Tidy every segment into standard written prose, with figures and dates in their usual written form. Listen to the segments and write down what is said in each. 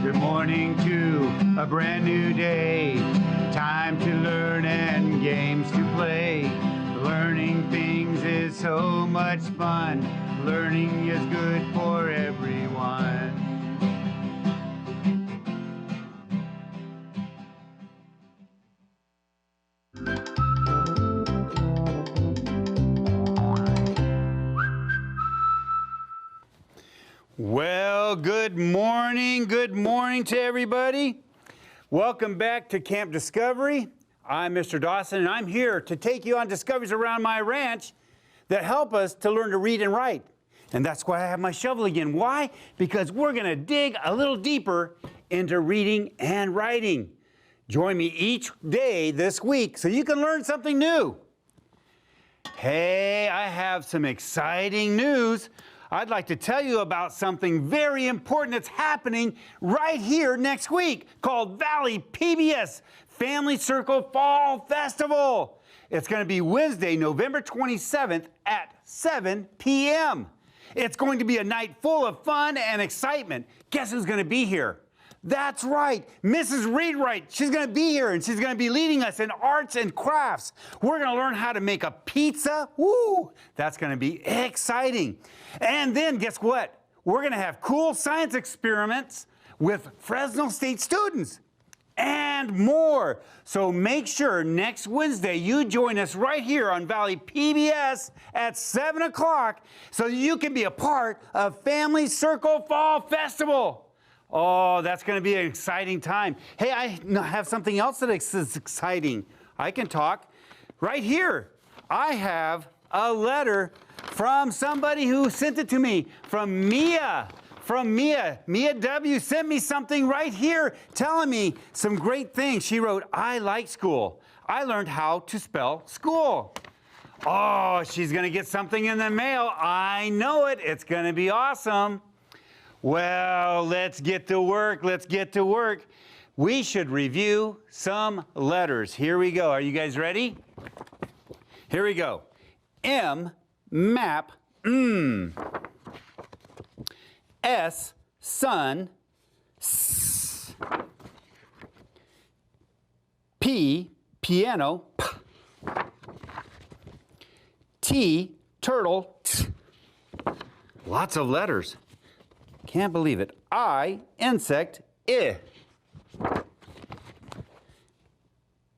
Good morning to a brand new day. Time to learn and games to play. Learning things is so much fun. Learning is good for everyone. Well, good morning to everybody. Welcome back to Camp Discovery. I'm Mr. Dawson, and I'm here to take you on discoveries around my ranch that help us to learn to read and write. And that's why I have my shovel again. Why? Because we're going to dig a little deeper into reading and writing. Join me each day this week so you can learn something new. Hey, I have some exciting news. I'd like to tell you about something very important that's happening right here next week called Valley PBS Family Circle Fall Festival. It's going to be Wednesday, November 27th at 7 p.m. It's going to be a night full of fun and excitement. Guess who's going to be here? That's right, Mrs. Readwright. She's going to be here, and she's going to be leading us in arts and crafts. We're going to learn how to make a pizza. Woo! That's going to be exciting. And then guess what? We're going to have cool science experiments with Fresno State students and more. So make sure next Wednesday you join us right here on Valley PBS at 7 o'clock so you can be a part of Family Circle Fall Festival. Oh, that's going to be an exciting time. Hey, I have something else that is exciting. I can talk. Right here, I have a letter from somebody who sent it to me, from Mia. Mia W. sent me something right here telling me some great things. She wrote, I like school. I learned how to spell school. Oh, she's going to get something in the mail. I know it. It's going to be awesome. Well, let's get to work. We should review some letters. Here we go. Are you guys ready? Here we go. M, map, S, sun, S, P, piano, P, T, turtle, T. Lots of letters. Can't believe it. I, insect, I.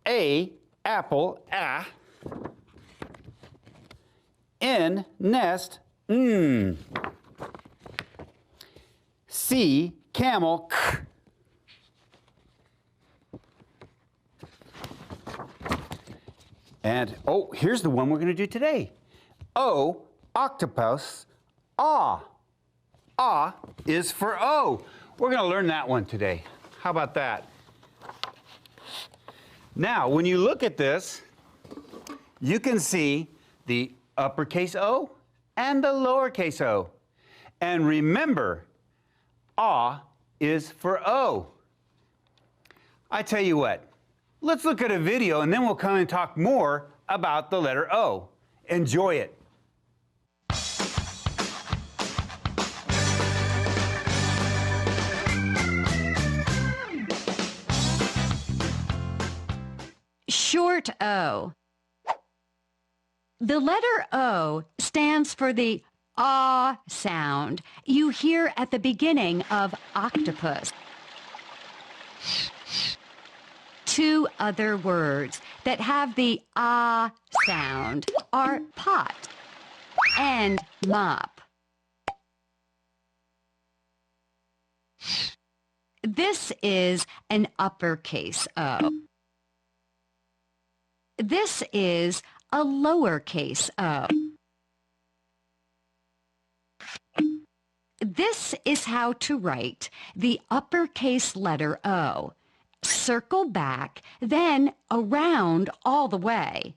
A, apple, A. N, nest, N. C, camel, K. And, oh, here's the one we're going to do today. O, octopus, Ah. Ah is for O. We're going to learn that one today. How about that? Now, when you look at this, you can see the uppercase O and the lowercase o. And remember, Ah is for O. I tell you what, let's look at a video and then we'll come and talk more about the letter O. Enjoy it. Short O. The letter O stands for the ah sound you hear at the beginning of octopus. Two other words that have the ah sound are pot and mop. This is an uppercase O. This is a lowercase o. This is how to write the uppercase letter O. Circle back, then around all the way.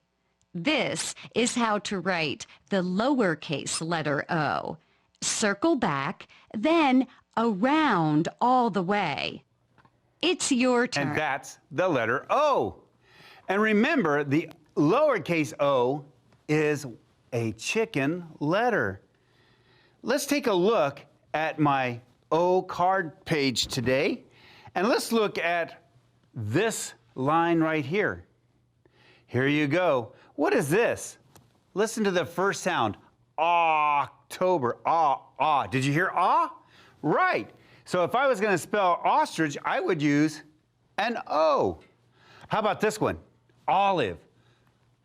This is how to write the lowercase letter O. Circle back, then around all the way. It's your turn. And that's the letter O. And remember, the lowercase o is a chicken letter. Let's take a look at my O card page today. And let's look at this line right here. Here you go. What is this? Listen to the first sound. October. Ah, ah. Did you hear ah? Right. So if I was going to spell ostrich, I would use an O. How about this one? Olive.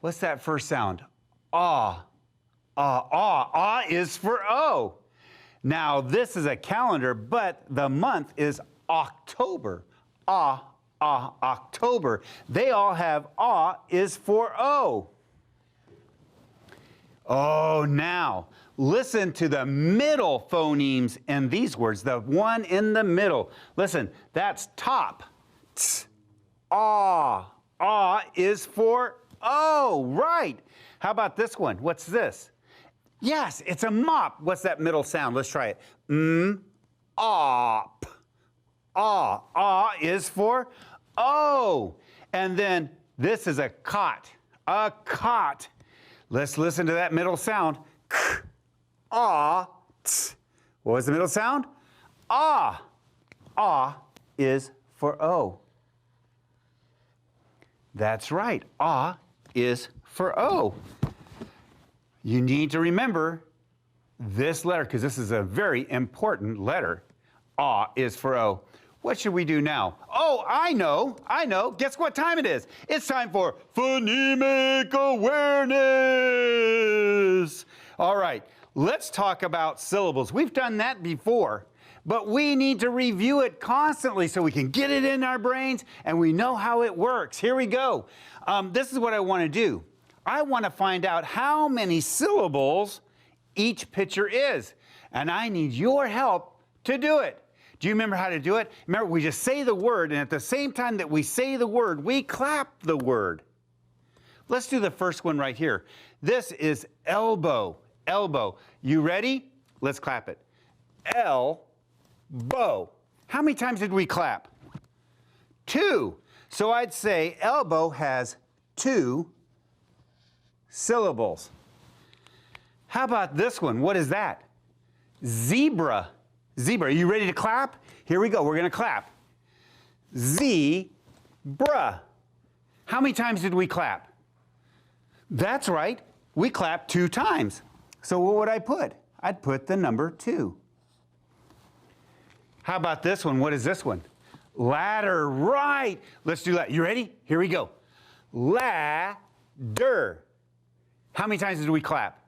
What's that first sound? Ah. Ah, ah. Ah is for O. Now, this is a calendar, but the month is October. Ah, ah, October. They all have ah is for O. Oh, now, listen to the middle phonemes in these words, the one in the middle. Listen, that's top. Ts, ah. Ah is for O, right. How about this one? What's this? Yes, it's a mop. What's that middle sound? Let's try it. Op. Ah. Ah is for O. And then this is a cot. A cot. Let's listen to that middle sound. K, ah, ts. What was the middle sound? Ah. Ah is for O. That's right. Ah is for O. You need to remember this letter because this is a very important letter. Ah is for O. What should we do now? Oh, I know. Guess what time it is? It's time for phonemic awareness. All right, let's talk about syllables. We've done that before, but we need to review it constantly so we can get it in our brains and we know how it works. Here we go. This is what I want to do. I want to find out how many syllables each picture is, and I need your help to do it. Do you remember how to do it? Remember, we just say the word, and at the same time that we say the word, we clap the word. Let's do the first one right here. This is elbow. Elbow. You ready? Let's clap it. Elbow. How many times did we clap? 2. So I'd say elbow has 2 syllables. How about this one? What is that? Zebra. Zebra. Are you ready to clap? Here we go. We're going to clap. Zebra. How many times did we clap? That's right. We clapped 2 times. So what would I put? I'd put the number 2. How about this one? What is this one? Ladder. Right. Let's do that. You ready? Here we go. Ladder. How many times did we clap?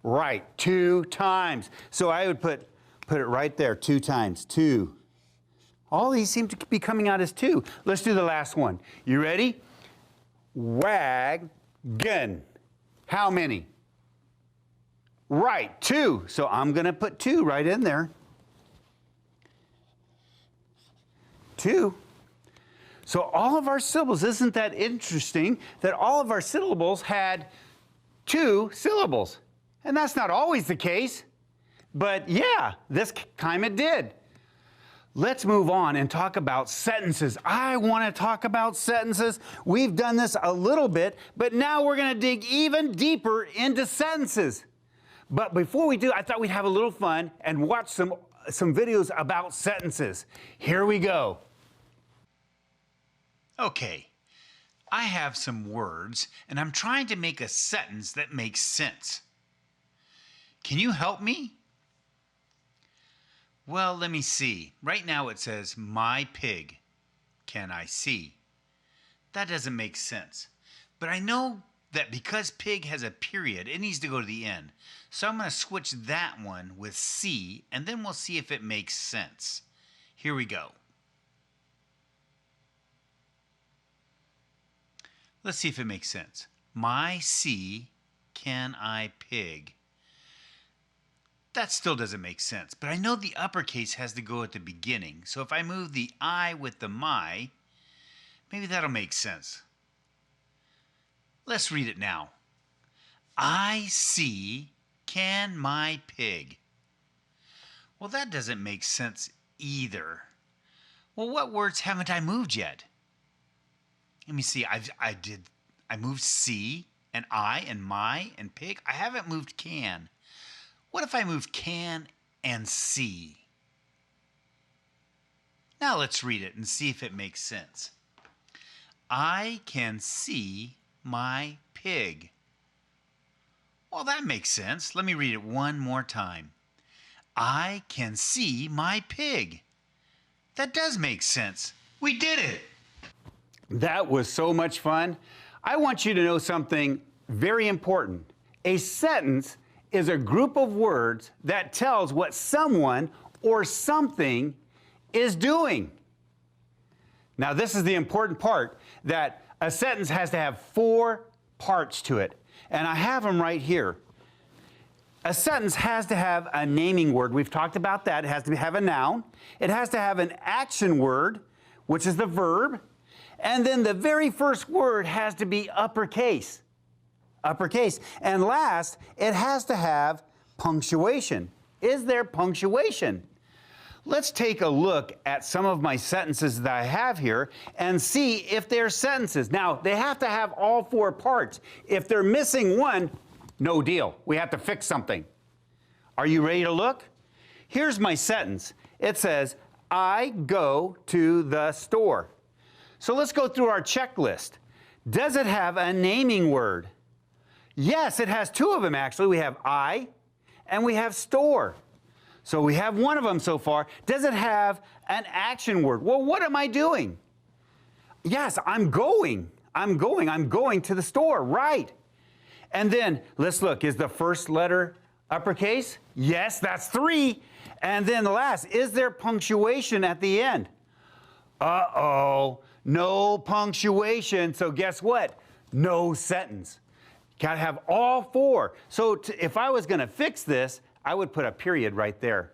Right. 2 times. So I would put it right there 2 times. 2. All these seem to be coming out as 2. Let's do the last one. You ready? Wagon. How many? Right, 2. So I'm going to put 2 right in there. 2. So all of our syllables, isn't that interesting that all of our syllables had 2 syllables? And that's not always the case. But yeah, this time it did. Let's move on and talk about sentences. I want to talk about sentences. We've done this a little bit, but now we're going to dig even deeper into sentences. But before we do, I thought we'd have a little fun and watch some videos about sentences. Here we go. Okay, I have some words, and I'm trying to make a sentence that makes sense. Can you help me? Well, let me see. Right now it says, my pig can I see. That doesn't make sense. But I know that because pig has a period, it needs to go to the end. So I'm going to switch that one with see, and then we'll see if it makes sense. Here we go. Let's see if it makes sense. My see can I pig. That still doesn't make sense, but I know the uppercase has to go at the beginning. So if I move the I with the my, maybe that'll make sense. Let's read it now. I see can my pig. Well, that doesn't make sense either. Well, what words haven't I moved yet? Let me see. I moved see and I and my and pig. I haven't moved can. What if I moved can and see? Now let's read it and see if it makes sense. I can see my pig. Well, that makes sense. Let me read it one more time. I can see my pig. That does make sense. We did it. That was so much fun. I want you to know something very important. A sentence is a group of words that tells what someone or something is doing. Now, this is the important part, that a sentence has to have 4 parts to it. And I have them right here. A sentence has to have a naming word. We've talked about that. It has to have a noun. It has to have an action word, which is the verb. And then the very first word has to be uppercase. Uppercase. And last, it has to have punctuation. Is there punctuation? Let's take a look at some of my sentences that I have here and see if they're sentences. Now, they have to have all 4 parts. If they're missing one, no deal. We have to fix something. Are you ready to look? Here's my sentence. It says, I go to the store. So let's go through our checklist. Does it have a naming word? Yes, it has 2 of them actually. We have I and we have store. So we have one of them so far. Does it have an action word? Well, what am I doing? Yes, I'm going to the store, right. And then let's look, is the first letter uppercase? Yes, that's 3. And then the last, is there punctuation at the end? Uh-oh, no punctuation. So guess what? No sentence. Gotta have all 4. So if I was gonna fix this, I would put a period right there.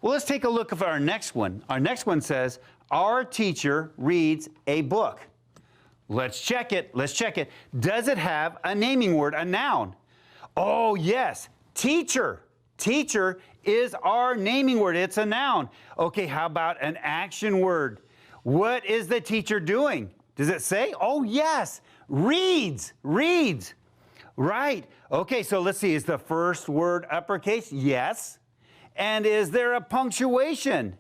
Well, let's take a look at our next one. Our next one says, our teacher reads a book. Let's check it. Let's check it. Does it have a naming word, a noun? Oh, yes. Teacher. Teacher is our naming word. It's a noun. Okay, how about an action word? What is the teacher doing? Does it say? Oh, yes. Reads. Reads. Right. Okay, so let's see. Is the first word uppercase? Yes. And is there a punctuation?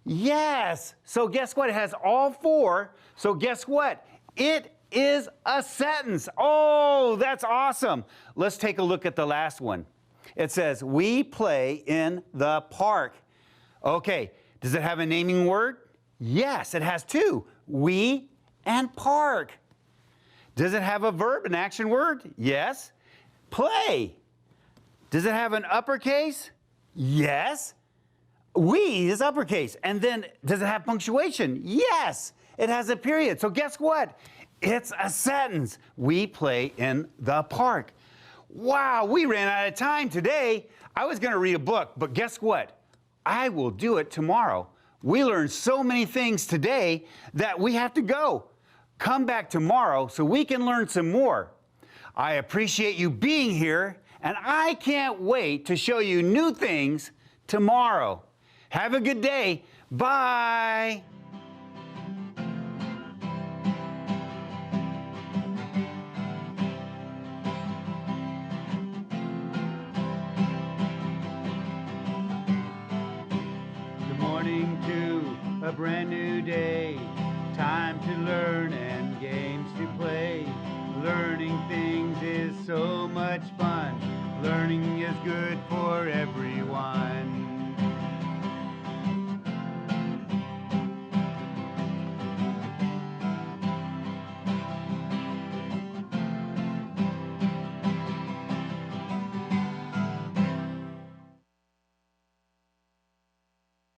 Yes. So guess what? It has all 4. So guess what? It is a sentence. Oh, that's awesome. Let's take a look at the last one. It says, we play in the park. Okay, does it have a naming word? Yes, it has 2. We and park. Does it have a verb, an action word? Yes. Play. Does it have an uppercase? Yes. We is uppercase. And then does it have punctuation? Yes. It has a period. So guess what? It's a sentence. We play in the park. Wow, we ran out of time today. I was going to read a book, but guess what? I will do it tomorrow. We learned so many things today that we have to go. Come back tomorrow so we can learn some more. I appreciate you being here, and I can't wait to show you new things tomorrow. Have a good day. Bye. Good morning to a brand new day. Time to learn and games to play. Learning things is so much fun. Learning is good for everyone.